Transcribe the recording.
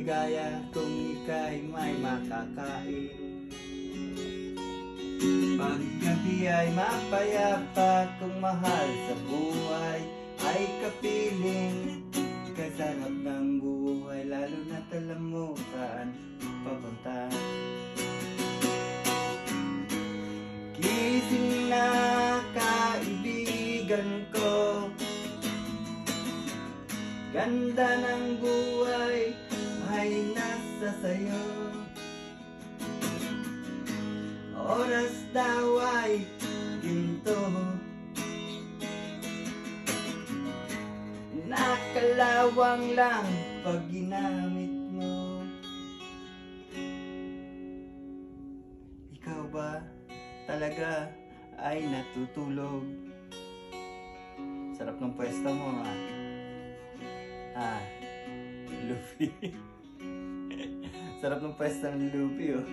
maligaya kung ika'y may makakain. Paggabi ay mapayapa kung mahal sa buhay ay kapiling. Kasarap ng buhay lalo na't alam mo saan papunta. Gising na kaibigan ko, ganda ng buhay ay nasa sayo. Oras daw ay ginto, nakalawang lang pag ginamit mo. Ikaw ba talaga ay natutulog? Sarap ng pwesto mo, ha? Luffy. Sarap ng pwesto ng Luffy, oh.